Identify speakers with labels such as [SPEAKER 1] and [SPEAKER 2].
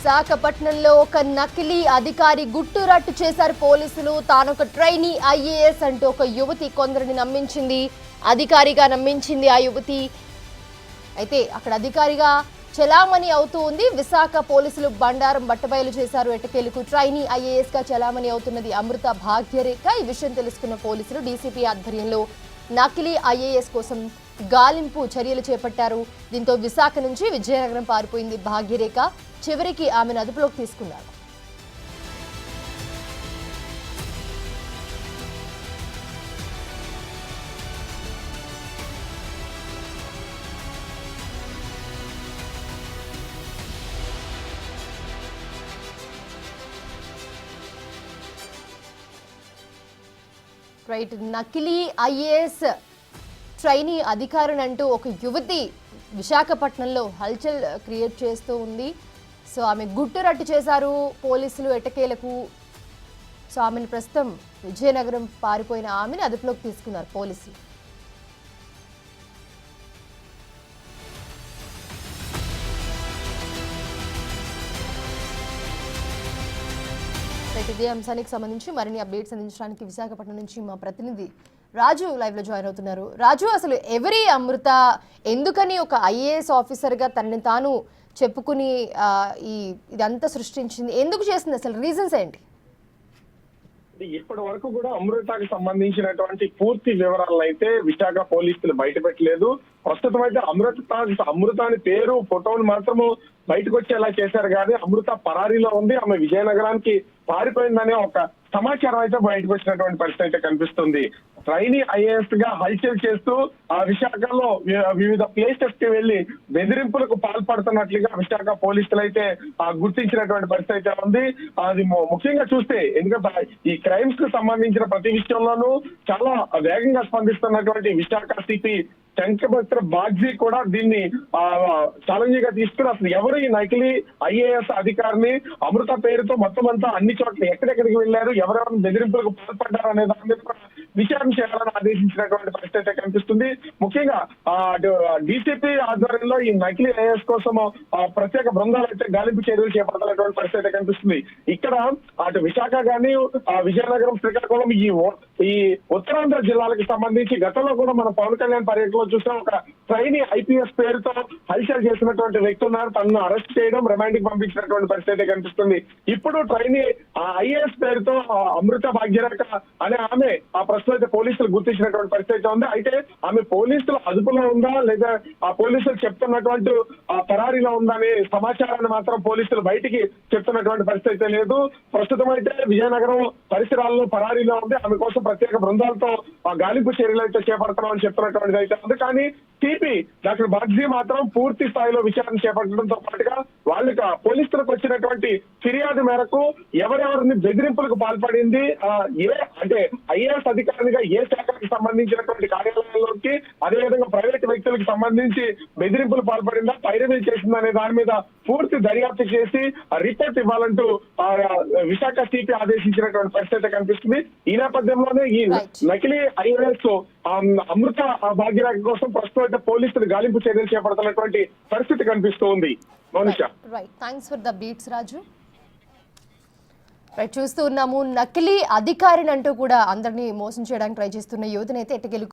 [SPEAKER 1] విశాఖపట్నంలో ఒక నకిలీ అధికారి గుట్టురట్టు చేశారు పోలీసులు. తానొక ట్రైనీ ఐఏఎస్ అంటూ ఒక యువతి కొందరిని నమ్మించింది, అధికారిగా నమ్మించింది ఆ యువతి. అయితే అక్కడ అధికారిగా చలామణి అవుతూ ఉంది. విశాఖ పోలీసులు బండారం బట్టబయలు చేశారు. ఎట్టకేలకు ట్రైనీ ఐఏఎస్ గా చలామణి అవుతున్నది అమృత భాగ్యరేఖ. ఈ విషయం తెలుసుకున్న పోలీసులు డీసీపీ ఆధ్వర్యంలో నకిలీ ఐఏఎస్ కోసం గాలింపు చర్యలు చేపట్టారు. దీంతో విశాఖ నుంచి విజయనగరం పారిపోయింది భాగ్యరేఖ. చివరికి ఆమెను అదుపులోకి తీసుకున్నారు. రైట్, నకిలీ ఐఏఎస్ ట్రైనీ అధికారిని అంటూ ఒక యువతి విశాఖపట్నంలో హల్చల్ క్రియేట్ చేస్తూ ఉంది. సో ఆమె గుట్టురట్టు చేశారు పోలీసులు ఎట్టకేలకు. సో ఆమెను ప్రస్తుతం విజయనగరం పారిపోయిన ఆమెను అదుపులోకి తీసుకున్నారు పోలీసులు. ఇదే అంశానికి సంబంధించి మరిన్ని అప్డేట్స్ అందించడానికి విశాఖపట్నం నుంచి మా ప్రతినిధి రాజు లైవ్ లో జాయిన్ అవుతున్నారు. రాజు, అసలు ఎవరి అమృత, ఎందుకని ఒక ఐఏఎస్ ఆఫీసర్ గా తనని తాను చెప్పుకుని ఇదంతా సృష్టించింది, ఎందుకు చేసింది, అసలు రీజన్స్ ఏంటి?
[SPEAKER 2] ఇప్పటి వరకు కూడా అమృతకి సంబంధించినటువంటి పూర్తి వివరాలను అయితే విశాఖ పోలీసులు బయట పెట్టలేదు. ప్రస్తుతం అయితే అమృత అని పేరు, ఫోటోలు మాత్రము బయటకు వచ్చేలా చేశారు కానీ అమృత పరారీలో ఉంది, ఆమె విజయనగరానికి పారిపోయిందనే ఒక సమాచారం అయితే బయటకు వచ్చినటువంటి పరిస్థితి అయితే కనిపిస్తుంది. ట్రైనీ ఐఏఎస్ గా హల్చల్ చేస్తూ ఆ విశాఖలో వివిధ ప్లేసెస్ కి వెళ్లి బెదిరింపులకు పాల్పడుతున్నట్లుగా విశాఖ పోలీసులు అయితే గుర్తించినటువంటి పరిస్థితి అయితే ఉంది. అది ముఖ్యంగా చూస్తే, ఎందుకంటే ఈ క్రైమ్స్ కు సంబంధించిన ప్రతి విషయంలోనూ చాలా వేగంగా స్పందిస్తున్నటువంటి విశాఖ సిపి శంకభద్ర బాగ్జీ కూడా దీన్ని ఛాలెంజ్ గా తీసుకుని అసలు ఎవరు ఈ నకిలీ ఐఏఎస్ అధికారిని, అమృత పేరుతో మొత్తం అంతా అన్ని చోట్ల ఎక్కడెక్కడికి వెళ్లారు, ఎవరెవరు బెదిరింపులకు పాల్పడ్డారు అనే దాని మీద విచారణ చేయాలని ఆదేశించినటువంటి పరిస్థితి కనిపిస్తుంది. ముఖ్యంగా డీసీపీ ఆధ్వర్యంలో ఈ నకిలీ ఐఏఎస్ కోసం ప్రత్యేక బృందాలు అయితే గాలింపు చర్యలు చేపడుతున్నటువంటి పరిస్థితి కనిపిస్తుంది. ఇక్కడ అటు విశాఖ గానీ, విజయనగరం, శ్రీకాకుళం, ఈ ఉత్తరాంధ్ర జిల్లాలకు సంబంధించి గతంలో కూడా మన పవన్ కళ్యాణ్ పర్యటనలో చూసిన ఒక ట్రైనీ ఐపీఎస్ పేరుతో హల్చల్ చేసినటువంటి వ్యక్తి ఉన్నారు. తనను అరెస్ట్ చేయడం, రిమాండ్కి పంపించినటువంటి పరిస్థితి కనిపిస్తుంది. ఇప్పుడు ట్రైనీ ఐఏఎస్ పేరుతో అమృత భాగ్యరేఖ అనే ఆమె ప్రస్తుతం అయితే పోలీసులు గుర్తించినటువంటి పరిస్థితి ఉంది. అయితే ఆమె పోలీసుల అదుపులో ఉందా లేదా ఆ పోలీసులు చెప్తున్నటువంటి పరారీలో ఉందా అనే సమాచారాన్ని మాత్రం పోలీసులు బయటికి చెప్తున్నటువంటి పరిస్థితి లేదు. ప్రస్తుతం అయితే విజయనగరం పరిసరాల్లో పరారీలో ఉంది. ఆమె కోసం ప్రత్యేక బృందాలతో గాలింపు చర్యలు అయితే చేపడుతున్నామని చెప్తున్నటువంటిది అయితే ఉంది. కానీ సిపి డాక్టర్ బాగ్జీ మాత్రం పూర్తి స్థాయిలో విచారణ చేపట్టడంతో పాటుగా వాళ్ళకి పోలీసులకు వచ్చినటువంటి ఫిర్యాదు మేరకు ఎవరెవరిని బెదిరింపులకు పాల్పడింది, అంటే ఐఏఎస్ అధికారిగా ఏ శాఖలకు సంబంధించినటువంటి కార్యాలయాల్లోకి, అదేవిధంగా ప్రైవేట్ వ్యక్తులకు సంబంధించి బెదిరింపులు పాల్పడిందా, పైరవీ చేసిందా అనే దాని మీద పూర్తి దర్యాప్తు చేసి రిపోర్ట్ ఇవ్వాలంటూ విశాఖ సిపి ఆదేశించినటువంటి పరిస్థితి కనిపిస్తుంది. ఈ నేపథ్యంలోనే ఈ నకిలీ ఐఏఎస్ అమృత భాగ్యరేఖ కోసం ప్రస్తుతం అయితే పోలీసులు గాలింపు చర్యలు చేపడుతున్నటువంటి పరిస్థితి కనిపిస్తూ ఉంది.
[SPEAKER 1] చూస్తూ ఉన్నాము, నకిలీ అధికారిని అంటూ కూడా అందరినీ మోసం చేయడానికి ట్రై చేస్తున్న యువతనైతే ఎట్టగెలు